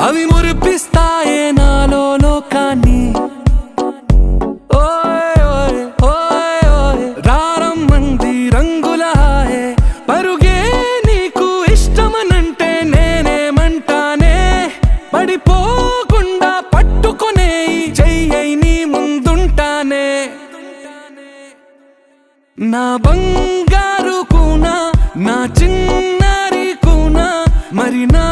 అవి మురిపిస్తాయే నాలో లోకాన్ని. ఓయ్ ఓయ్ ఓయ్ ఓయ్ రారమ్మంది రంగుల హాయే, పరుగే నీకు ఇష్టమనంటే నేనేమంటానే. పడిపోకుండా పట్టుకునే చెయ్యై నీ ముందుంటానే. నా బంగారు కూనా, నా చిన్నారి కూనా, మరి నా